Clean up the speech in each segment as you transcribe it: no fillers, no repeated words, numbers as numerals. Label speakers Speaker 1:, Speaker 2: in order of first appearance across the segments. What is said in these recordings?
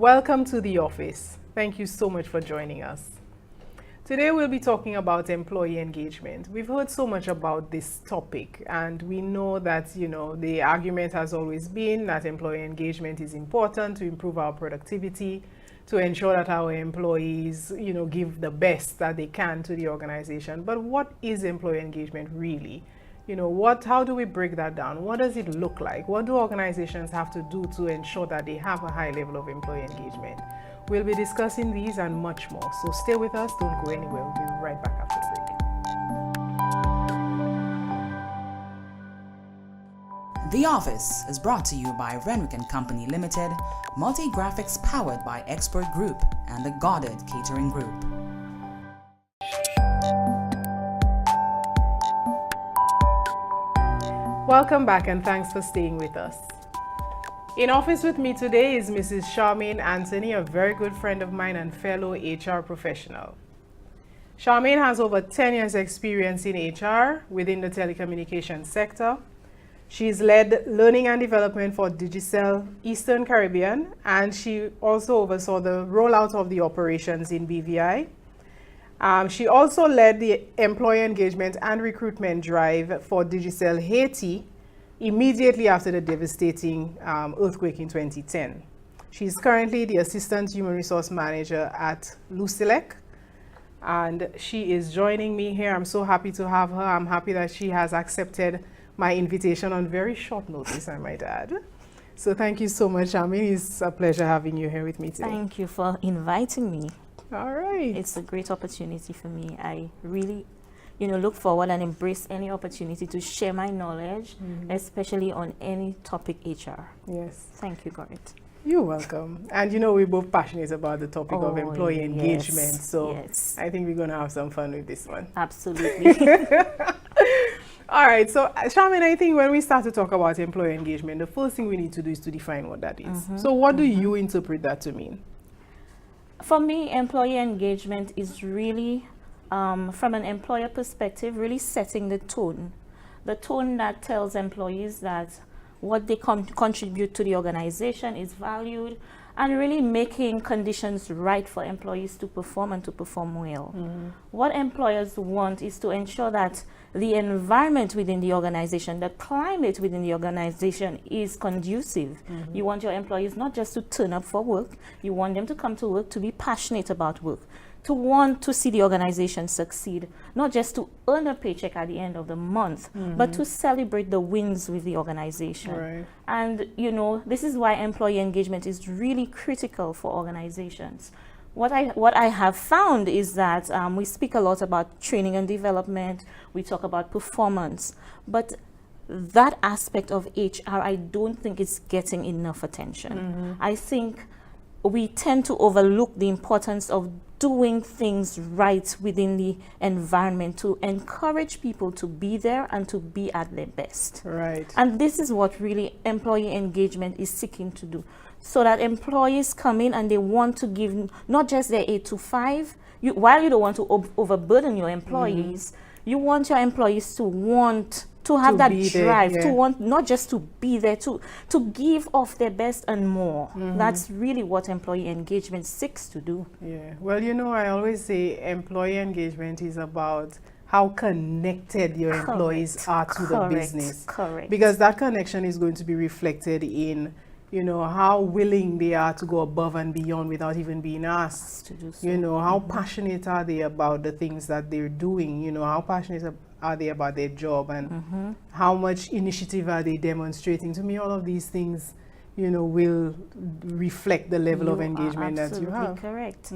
Speaker 1: Welcome to the office. Thank you so much for joining us. Today we'll be talking about employee engagement. We've heard so much about this topic, and we know that, the argument has always been that employee engagement is important to improve our productivity, to ensure that our employees, give the best that they can to the organization. But what is employee engagement really? How do we break that down? What does it look like? What do organizations have to do to ensure that they have a high level of employee engagement? We'll be discussing these and much more. So stay with us, don't go anywhere. We'll be right back after the
Speaker 2: break. The Office is brought to you by Renwick & Company Limited, Multi-Graphics powered by Expert Group and the Goddard Catering Group.
Speaker 1: Welcome back and thanks for staying with us. In office with me today is Mrs. Charmaine Anthony, a very good friend of mine and fellow HR professional. Charmaine has over 10 years experience in HR within the telecommunications sector. She's led learning and development for Digicel Eastern Caribbean, and she also oversaw the rollout of the operations in BVI. She also led the employee engagement and recruitment drive for Digicel Haiti immediately after the devastating earthquake in 2010. She's currently the Assistant Human Resource Manager at Lucilec, and she is joining me here. I'm so happy to have her. I'm happy that she has accepted my invitation on very short notice, I might add. So thank you so much, Charmaine. It's a pleasure having you here with me today.
Speaker 3: Thank you for inviting me.
Speaker 1: All right.
Speaker 3: It's a great opportunity for me. I really look forward and embrace any opportunity to share my knowledge, especially on any topic HR.
Speaker 1: Yes.
Speaker 3: Thank you, Gorit.
Speaker 1: You're welcome. And we're both passionate about the topic of employee engagement. So I think we're going to have some fun with this one.
Speaker 3: Absolutely.
Speaker 1: All right. So, Charmaine, I think when we start to talk about employee engagement, the first thing we need to do is to define what that is. So what do you interpret that to mean?
Speaker 3: For me, employee engagement is really from an employer perspective, really setting the tone that tells employees that what they contribute to the organization is valued, and really making conditions right for employees to perform and to perform well. What employers want is to ensure that the environment within the organization, the climate within the organization is conducive. You want your employees not just to turn up for work, you want them to come to work to be passionate about work, to want to see the organization succeed, not just to earn a paycheck at the end of the month, but to celebrate the wins with the organization.
Speaker 1: Right.
Speaker 3: And, this is why employee engagement is really critical for organizations. What I have found is that we speak a lot about training and development, we talk about performance, but that aspect of HR, I don't think it's getting enough attention. I think we tend to overlook the importance of doing things right within the environment to encourage people to be there and to be at their best.
Speaker 1: Right.
Speaker 3: And this is what really employee engagement is seeking to do, so that employees come in and they want to give not just their 8 to 5. While you don't want to overburden your employees, you want your employees to want to have that drive, to want not just to be there, to give off their best and more. That's really what employee engagement seeks to do.
Speaker 1: Yeah. Well, I always say employee engagement is about how connected your employees are to the business.
Speaker 3: Correct.
Speaker 1: Because that connection is going to be reflected in how willing they are to go above and beyond without even being asked to do so. How passionate are they about the things that they're doing, how passionate are they about their job, and how much initiative are they demonstrating. To me, all of these things, will reflect the level of engagement that you have.
Speaker 3: Absolutely correct.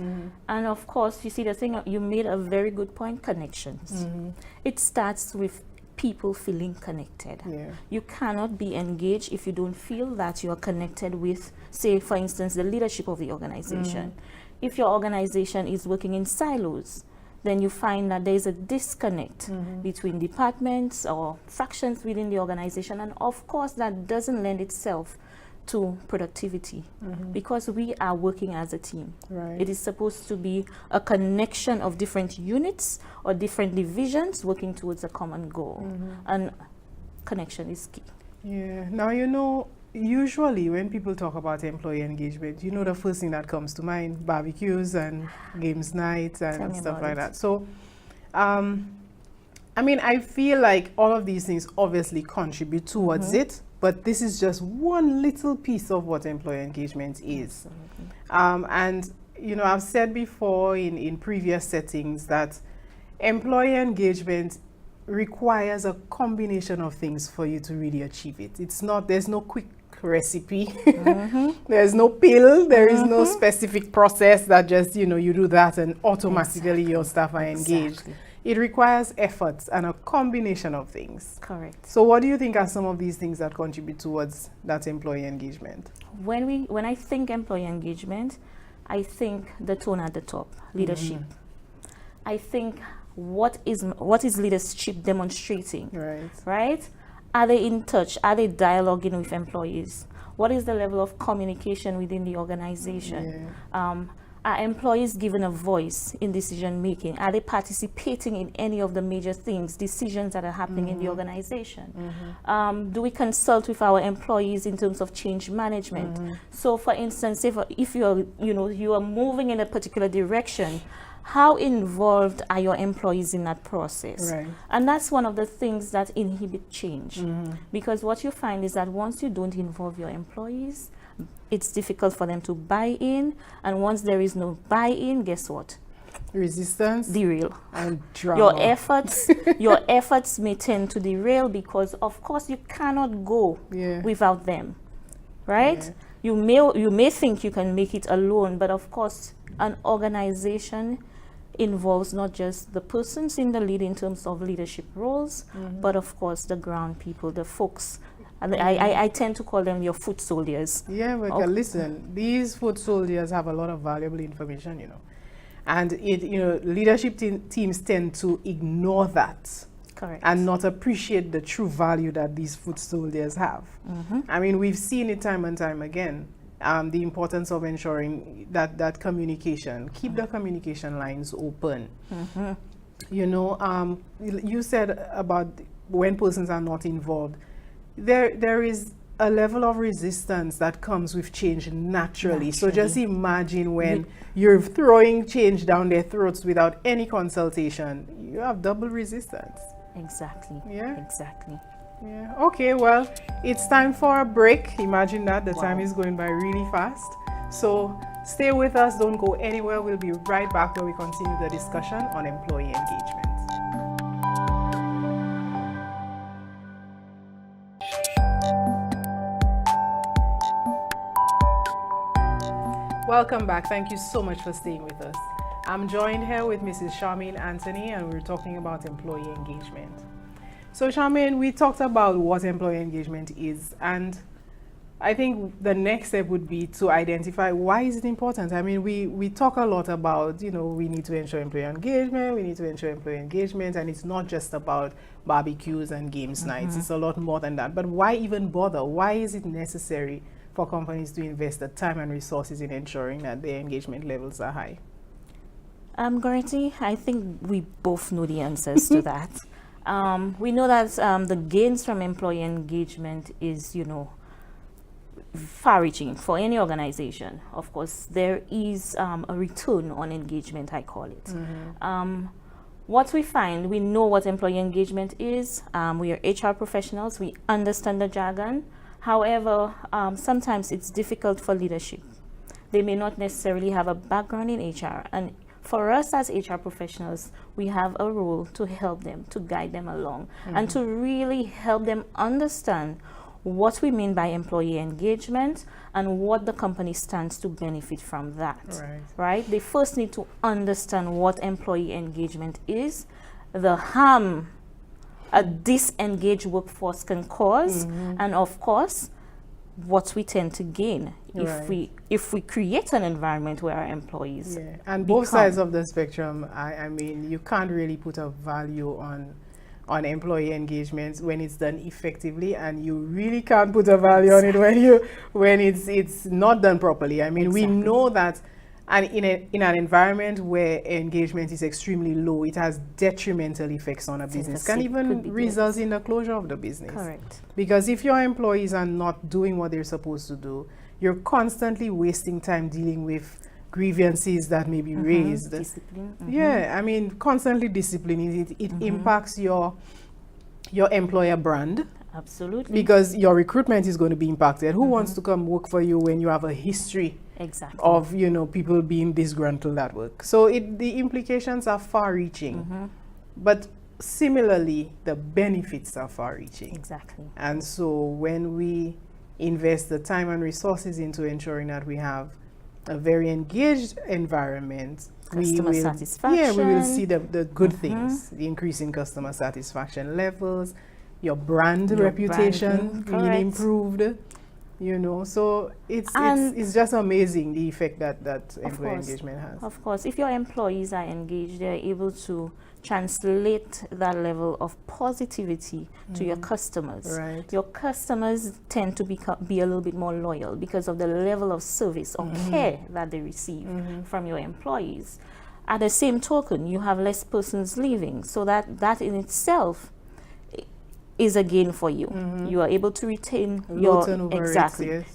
Speaker 3: And of course, you see the thing, you made a very good point, connections. It starts with people feeling connected. You cannot be engaged if you don't feel that you are connected with, say, for instance, the leadership of the organization. If your organization is working in silos, then you find that there is a disconnect between departments or fractions within the organization, and of course that doesn't lend itself to productivity, because we are working as a team.
Speaker 1: Right.
Speaker 3: It is supposed to be a connection of different units or different divisions working towards a common goal, and connection is key.
Speaker 1: Yeah. Now, usually when people talk about employee engagement, you know, the first thing that comes to mind, barbecues and games nights and stuff like that. So, I mean, I feel like all of these things obviously contribute towards it, but this is just one little piece of what employee engagement is. And, you know, I've said before in previous settings that employee engagement requires a combination of things for you to really achieve it. It's not, there's no quick recipe. There's no pill. There is no specific process that just, you know, you do that and automatically your staff are engaged. It requires efforts and a combination of things.
Speaker 3: Correct.
Speaker 1: So what do you think are some of these things that contribute towards that employee engagement?
Speaker 3: When I think employee engagement, I think the tone at the top, leadership. I think what is leadership demonstrating? Right? Are they in touch? Are they dialoguing with employees? What is the level of communication within the organization? Are employees given a voice in decision making? Are they participating in any of the major things, decisions that are happening in the organization? Do we consult with our employees in terms of change management? So, for instance, if you are moving in a particular direction, how involved are your employees in that process? And that's one of the things that inhibit change, because what you find is that once you don't involve your employees, it's difficult for them to buy in, and once there is no buy-in, guess what?
Speaker 1: Resistance,
Speaker 3: derail,
Speaker 1: and drama.
Speaker 3: Your efforts may tend to derail, because of course you cannot go without them, right? You may think you can make it alone, but of course an organization involves not just the persons in the lead in terms of leadership roles, but of course the ground people, the folks. And I tend to call them your foot soldiers.
Speaker 1: Yeah, but listen, these foot soldiers have a lot of valuable information, you know. And leadership teams tend to ignore that.
Speaker 3: Correct.
Speaker 1: And not appreciate the true value that these foot soldiers have. I mean, we've seen it time and time again. The importance of ensuring that communication, keep the communication lines open. You know, you said about when persons are not involved, there is a level of resistance that comes with change naturally. So just imagine when you're throwing change down their throats without any consultation, you have double resistance.
Speaker 3: Exactly.
Speaker 1: Yeah.
Speaker 3: Exactly.
Speaker 1: Yeah. Okay, well, it's time for a break. Imagine that. The time is going by really fast. So stay with us. Don't go anywhere. We'll be right back where we continue the discussion on employee engagement. Welcome back. Thank you so much for staying with us. I'm joined here with Mrs. Charmaine Anthony, and we're talking about employee engagement. So Charmaine, we talked about what employee engagement is, and I think the next step would be to identify why is it important. I mean, we talk a lot about, you know, we need to ensure employee engagement, and it's not just about barbecues and games nights. It's a lot more than that. But why even bother? Why is it necessary for companies to invest the time and resources in ensuring that their engagement levels are high?
Speaker 3: Gority, I think we both know the answers to that. We know that the gains from employee engagement is, you know, far-reaching for any organization. Of course, there is a return on engagement, I call it. What we find, we know what employee engagement is. We are HR professionals. We understand the jargon. However, sometimes it's difficult for leadership. They may not necessarily have a background in HR. And for us as HR professionals, we have a role to help them, to guide them along, and to really help them understand what we mean by employee engagement and what the company stands to benefit from that. Right? They first need to understand what employee engagement is, the harm a disengaged workforce can cause, and of course, what we tend to gain if we create an environment where our employees
Speaker 1: and both sides of the spectrum. I mean, you can't really put a value on employee engagement when it's done effectively, and you really can't put a value on it when it's not done properly. I mean, we know that And in an environment where engagement is extremely low, it has detrimental effects on a business. Can even result in the closure of the business.
Speaker 3: Correct.
Speaker 1: Because if your employees are not doing what they're supposed to do, you're constantly wasting time dealing with grievances that may be raised.
Speaker 3: Discipline.
Speaker 1: Yeah, I mean, constantly disciplining it impacts your employer brand.
Speaker 3: Absolutely.
Speaker 1: Because your recruitment is going to be impacted. Who wants to come work for you when you have a history of, you know, people being disgruntled at work? So the implications are far-reaching. But similarly, the benefits are far-reaching.
Speaker 3: Exactly.
Speaker 1: And so when we invest the time and resources into ensuring that we have a very engaged environment,
Speaker 3: customer satisfaction.
Speaker 1: Yeah, we will see the good things, the increase in customer satisfaction levels, your brand reputation being improved, you know. So it's just amazing the effect that employee engagement has.
Speaker 3: Of course, if your employees are engaged, they're able to translate that level of positivity to your customers.
Speaker 1: Right.
Speaker 3: Your customers tend to be a little bit more loyal because of the level of service or care that they receive from your employees. At the same token, you have less persons leaving, so that in itself is a gain for you. You are able to retain your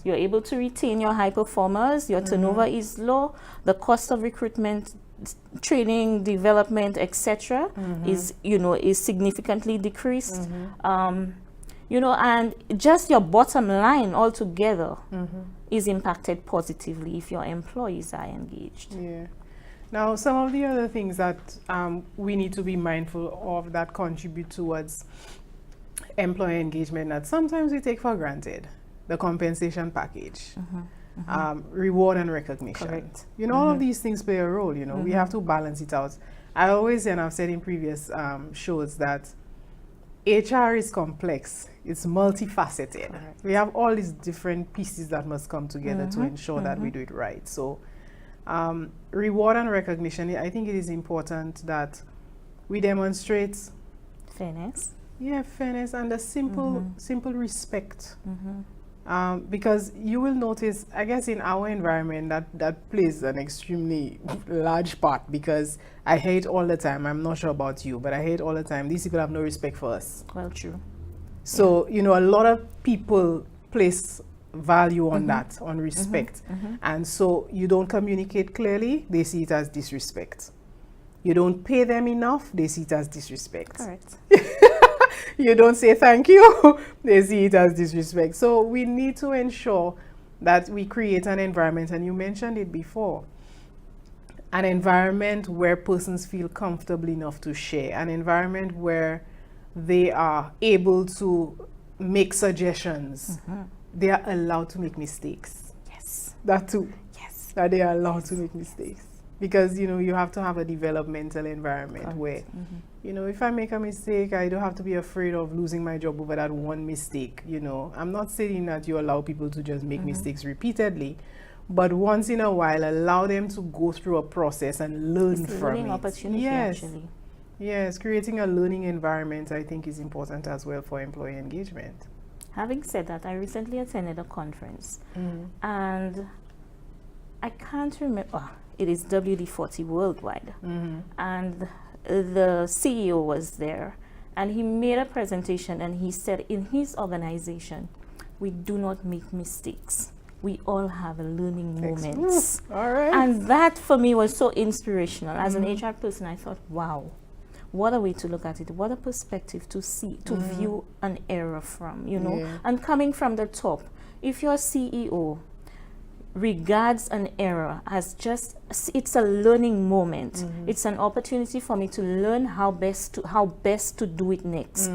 Speaker 3: You're able to retain your high performers. Your turnover is low. The cost of recruitment, training, development, etc., is significantly decreased. You know, and just your bottom line altogether is impacted positively if your employees are engaged.
Speaker 1: Yeah. Now, some of the other things that we need to be mindful of that contribute towards employee engagement that sometimes we take for granted: the compensation package, reward and recognition.
Speaker 3: Correct.
Speaker 1: You know, all of these things play a role. You know, we have to balance it out. I always say, and I've said in previous shows, that HR is complex. It's multifaceted. Correct. We have all these different pieces that must come together to ensure that we do it right. So, reward and recognition, I think it is important that we demonstrate
Speaker 3: fairness.
Speaker 1: Yeah, fairness and a simple respect. Because you will notice, I guess in our environment, that plays an extremely large part, because I hate all the time. I'm not sure about you, but I hate all the time. These people have no respect for us.
Speaker 3: Well, true.
Speaker 1: So, you know, a lot of people place value on that, on respect. And so you don't communicate clearly, they see it as disrespect. You don't pay them enough, they see it as disrespect.
Speaker 3: Correct.
Speaker 1: You don't say thank you, they see it as disrespect. So we need to ensure that we create an environment, and you mentioned it before, an environment where persons feel comfortable enough to share, an environment where they are able to make suggestions. They are allowed to make mistakes.
Speaker 3: Yes.
Speaker 1: That too.
Speaker 3: Yes.
Speaker 1: That they are allowed to make mistakes. Because, you know, you have to have a developmental environment where, you know, if I make a mistake, I don't have to be afraid of losing my job over that one mistake. You know, I'm not saying that you allow people to just make mistakes repeatedly, but once in a while, allow them to go through a process and learn from it.
Speaker 3: Opportunity, actually.
Speaker 1: Yes, creating a learning environment, I think, is important as well for employee engagement.
Speaker 3: Having said that, I recently attended a conference, and I can't remember. It is WD-40 Worldwide, and the CEO was there, and he made a presentation, and he said in his organization, we do not make mistakes. We all have learning moments.
Speaker 1: All right.
Speaker 3: And that for me was so inspirational. As an HR person, I thought, wow, what a way to look at it. What a perspective to see, to view an error from, you know. Yeah. And coming from the top, if your CEO regards an error as just, it's a learning moment. It's an opportunity for me to learn how best to do it next.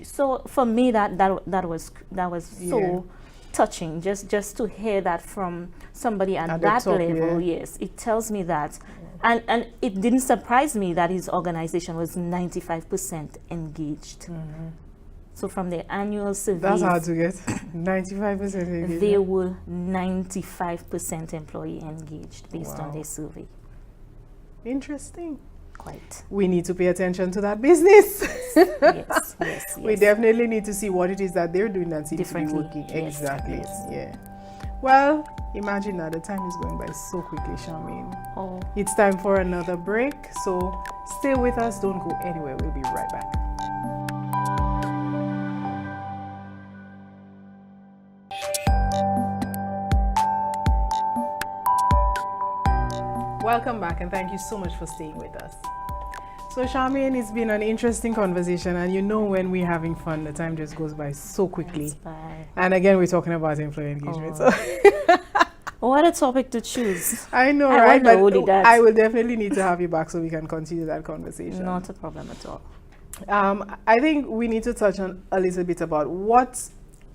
Speaker 3: So for me, that was so touching, just to hear that from somebody at that top level. Yes, it tells me that, and it didn't surprise me that his organization was 95% engaged. So from the annual survey,
Speaker 1: that's hard to get. 95% engaged.
Speaker 3: They were 95% employee engaged based on their survey.
Speaker 1: Interesting.
Speaker 3: Quite.
Speaker 1: We need to pay attention to that business.
Speaker 3: Yes.
Speaker 1: We definitely need to see what it is that they're doing that seems to be working.
Speaker 3: Yes,
Speaker 1: exactly.
Speaker 3: yes.
Speaker 1: Yeah. Well, imagine that the time is going by so quickly, Charmaine.
Speaker 3: Oh,
Speaker 1: It's time for another break, so stay with us, don't go anywhere, we'll be right back. Welcome back and thank you so much for staying with us. So Charmaine, it's been an interesting conversation, and you know when we're having fun, the time just goes by so quickly.
Speaker 3: bye.
Speaker 1: And again, we're talking about employee engagement.
Speaker 3: Oh.
Speaker 1: So
Speaker 3: What a topic to choose.
Speaker 1: I know,
Speaker 3: I
Speaker 1: right?
Speaker 3: wonder who
Speaker 1: But
Speaker 3: did that.
Speaker 1: I will definitely need to have you back so we can continue that conversation.
Speaker 3: Not a problem at all.
Speaker 1: I think we need to touch on a little bit about what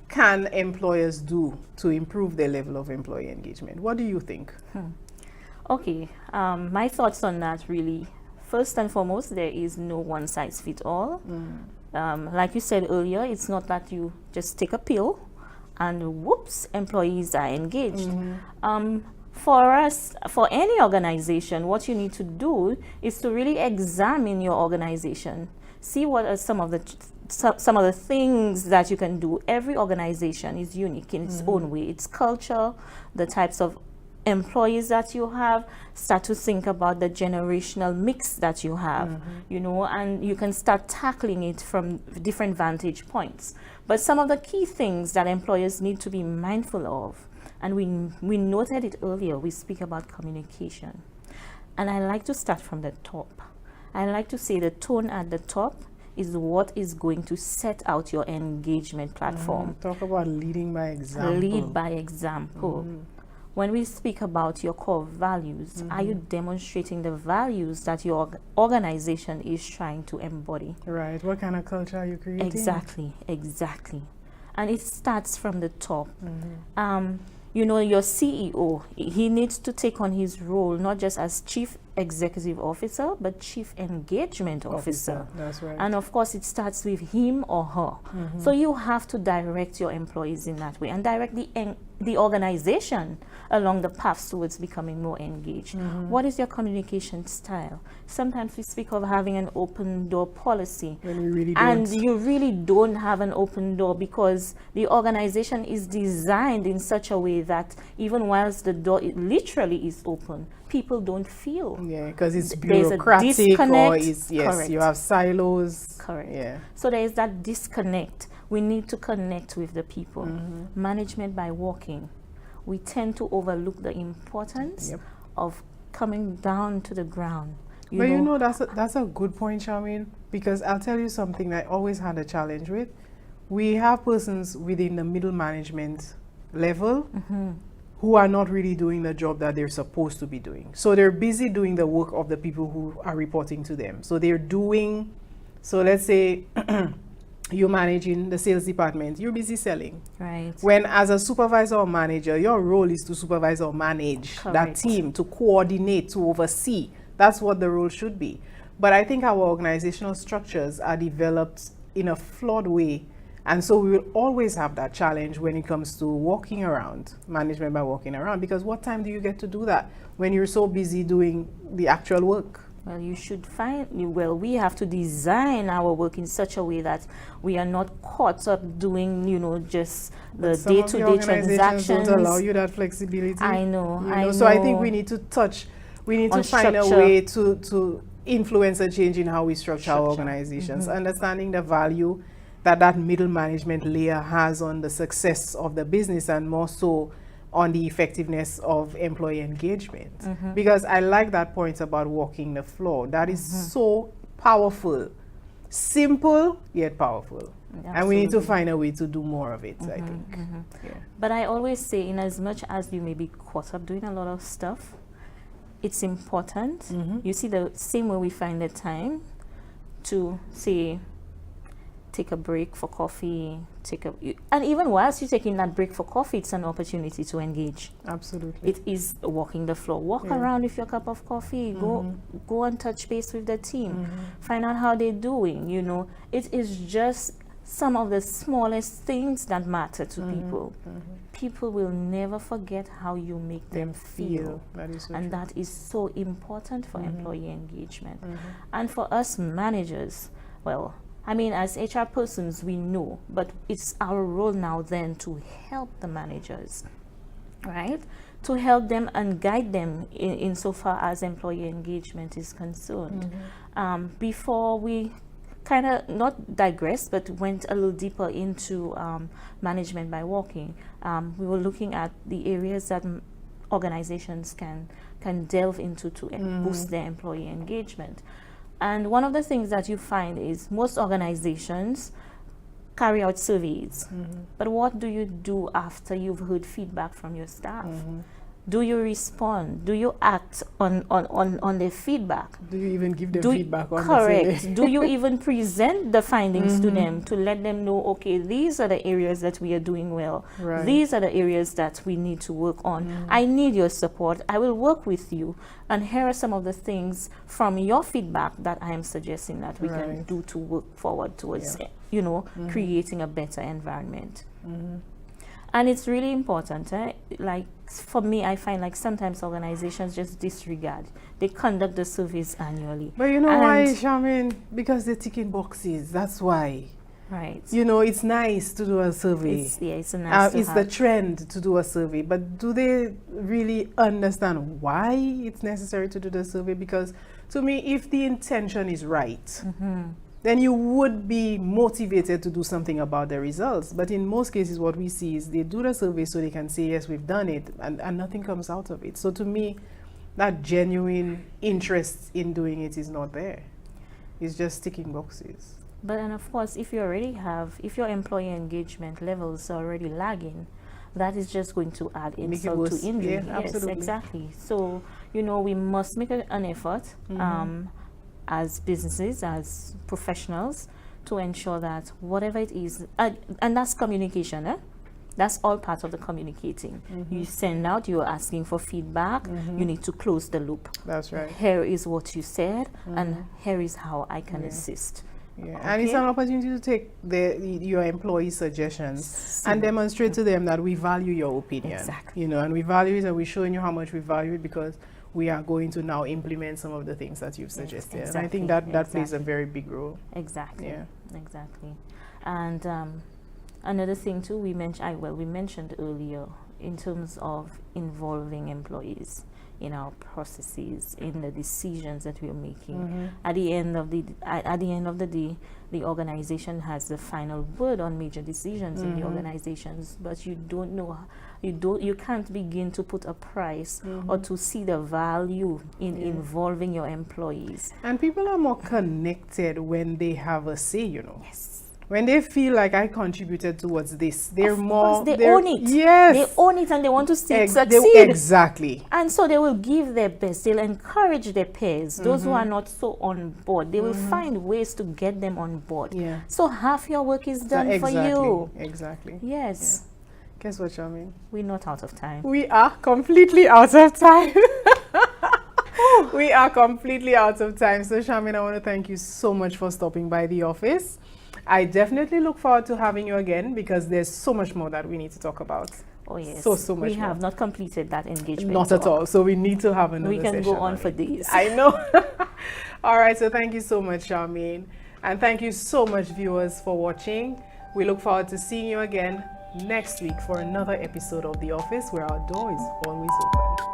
Speaker 1: can employers do to improve their level of employee engagement. What do you think?
Speaker 3: Okay, my thoughts on that really, first and foremost, there is no one size fits all. Like you said earlier, it's not that you just take a pill and whoops, employees are engaged. For us, for any organization, what you need to do is to really examine your organization. See what are some of the things that you can do. Every organization is unique in its own way. Its culture, the types of employees that you have, start to think about the generational mix that you have, you know, and you can start tackling it from different vantage points. But some of the key things that employers need to be mindful of, and we noted it earlier, we speak about communication. And I like to start from the top. I like to say the tone at the top is what is going to set out your engagement platform.
Speaker 1: Talk about leading by example.
Speaker 3: Lead by example. When we speak about your core values, are you demonstrating the values that your organization is trying to embody?
Speaker 1: Right. What kind of culture are you creating?
Speaker 3: Exactly. And it starts from the top. You know, your CEO, he needs to take on his role not just as chief executive officer, but chief engagement officer.
Speaker 1: That's right.
Speaker 3: And of course, it starts with him or her. So you have to direct your employees in that way and direct the organization along the path towards becoming more engaged. What is your communication style? Sometimes we speak of having an open door policy.
Speaker 1: When we really don't.
Speaker 3: And you really don't have an open door because the organization is designed in such a way that even whilst the door literally is open, people don't feel.
Speaker 1: Yeah, because it's
Speaker 3: There's a
Speaker 1: bureaucratic or
Speaker 3: disconnect.
Speaker 1: it's, yes,
Speaker 3: Correct.
Speaker 1: you have silos.
Speaker 3: Correct.
Speaker 1: Yeah.
Speaker 3: So there is that disconnect. We need to connect with the people. Management by walking. We tend to overlook the importance of coming down to the ground.
Speaker 1: You know, that's a good point, Charmaine, because I'll tell you something that I always had a challenge with. We have persons within the middle management level who are not really doing the job that they're supposed to be doing. So they're busy doing the work of the people who are reporting to them. So they're doing, so let's say you're managing the sales department, you're busy selling.
Speaker 3: Right.
Speaker 1: When as a supervisor or manager, your role is to supervise or manage that
Speaker 3: Correct.
Speaker 1: team, to coordinate, to oversee. That's what the role should be. But I think our organizational structures are developed in a flawed way. And so we will always have that challenge when it comes to walking around, management by walking around, because what time do you get to do that when you're so busy doing the actual work?
Speaker 3: Well, you should we have to design our work in such a way that we are not caught up doing, you know, just the
Speaker 1: Some of the
Speaker 3: day-to-day
Speaker 1: organizations
Speaker 3: transactions.
Speaker 1: don't allow you that flexibility.
Speaker 3: I know.
Speaker 1: So I think we need to
Speaker 3: On
Speaker 1: find a
Speaker 3: structure.
Speaker 1: way to influence a change in how we structure our
Speaker 3: Structure.
Speaker 1: organizations, understanding the value that middle management layer has on the success of the business and more so on the effectiveness of employee engagement. Because I like that point about walking the floor. That is so powerful. Simple, yet powerful. And we need to
Speaker 3: Absolutely.
Speaker 1: find a way to do more of it, I think. Yeah.
Speaker 3: But I always say, in as much as you may be caught up doing a lot of stuff, it's important. You see, the same way we find the time to say, take a break for coffee, and even whilst you're taking that break for coffee, it's an opportunity to engage.
Speaker 1: Absolutely.
Speaker 3: It is walking the floor. Walk around with your cup of coffee. Go and touch base with the team. Find out how they're doing. You know, it is just some of the smallest things that matter to people. People will never forget how you make them feel.
Speaker 1: That is so
Speaker 3: And
Speaker 1: true.
Speaker 3: that is so important for employee engagement. And for us managers, well, I mean, as HR persons, we know, but it's our role now then to help the managers right? To help them and guide them insofar as employee engagement is concerned. Before we kind of not digressed, but went a little deeper into management by walking, we were looking at the areas that organizations can delve into to boost their employee engagement. And one of the things that you find is most organizations carry out surveys. But what do you do after you've heard feedback from your staff? Do you respond? Do you act on their feedback?
Speaker 1: Do you even give them feedback on
Speaker 3: correct.
Speaker 1: the survey?
Speaker 3: Do you even present the findings to them to let them know, okay, these are the areas that we are doing well.
Speaker 1: Right.
Speaker 3: These are the areas that we need to work on. I need your support. I will work with you. And here are some of the things from your feedback that I am suggesting that we can do to work forward towards, creating a better environment. And it's really important. Like for me, I find like sometimes organizations just disregard. They conduct the surveys annually.
Speaker 1: But you know why, Charmaine? Because they're ticking boxes. That's why.
Speaker 3: Right.
Speaker 1: You know, it's nice to do a survey.
Speaker 3: It's a nice
Speaker 1: it's the trend to do a survey. But do they really understand why it's necessary to do the survey? Because to me, if the intention is right, then you would be motivated to do something about the results. But in most cases, what we see is they do the survey so they can say, yes, we've done it, and nothing comes out of it. So to me, that genuine interest in doing it is not there. It's just ticking boxes.
Speaker 3: But and of course, if your employee engagement levels are already lagging, that is just going to add insult to injury.
Speaker 1: Yeah,
Speaker 3: yes,
Speaker 1: absolutely.
Speaker 3: exactly. So, we must make an effort as businesses, as professionals, to ensure that whatever it is, and that's communication, that's all part of the communicating. You send out, you're asking for feedback, you need to close the loop.
Speaker 1: That's right.
Speaker 3: Here is what you said, and here is how I can assist.
Speaker 1: Yeah.
Speaker 3: Okay.
Speaker 1: And it's an opportunity to take your employees' suggestions and demonstrate to them that we value your opinion.
Speaker 3: Exactly.
Speaker 1: And we value it, and we're showing you how much we value it because we are going to now implement some of the things that you've suggested.
Speaker 3: Exactly.
Speaker 1: And I think that plays a very big role.
Speaker 3: Exactly.
Speaker 1: Yeah.
Speaker 3: Exactly. And another thing too, we mentioned earlier in terms of involving employees in our processes, in the decisions that we're making. At the end of the day, the organization has the final word on major decisions in the organizations, but you can't begin to put a price or to see the value in involving your employees.
Speaker 1: And people are more connected when they have a say,
Speaker 3: Yes.
Speaker 1: When they feel like I contributed towards this, they're
Speaker 3: Of
Speaker 1: more...
Speaker 3: course, they own it.
Speaker 1: Yes.
Speaker 3: They own it and they want to see it
Speaker 1: They-
Speaker 3: succeed.
Speaker 1: exactly.
Speaker 3: And so they will give their best. They'll encourage their peers, those who are not so on board. They will find ways to get them on board.
Speaker 1: Yeah.
Speaker 3: So half your work is done for you.
Speaker 1: Exactly.
Speaker 3: Yes.
Speaker 1: Guess what, Charmaine?
Speaker 3: We're not out of time.
Speaker 1: We are completely out of time. We are completely out of time. So, Charmaine, I want to thank you so much for stopping by the office. I definitely look forward to having you again because there's so much more that we need to talk about.
Speaker 3: Oh yes.
Speaker 1: So much
Speaker 3: We
Speaker 1: more.
Speaker 3: have not completed that engagement.
Speaker 1: Not at all. So we need to have another
Speaker 3: We can
Speaker 1: session
Speaker 3: go on for
Speaker 1: it.
Speaker 3: days.
Speaker 1: I know. All right. So thank you so much, Charmaine. And thank you so much, viewers, for watching. We look forward to seeing you again next week for another episode of The Office where our door is always open.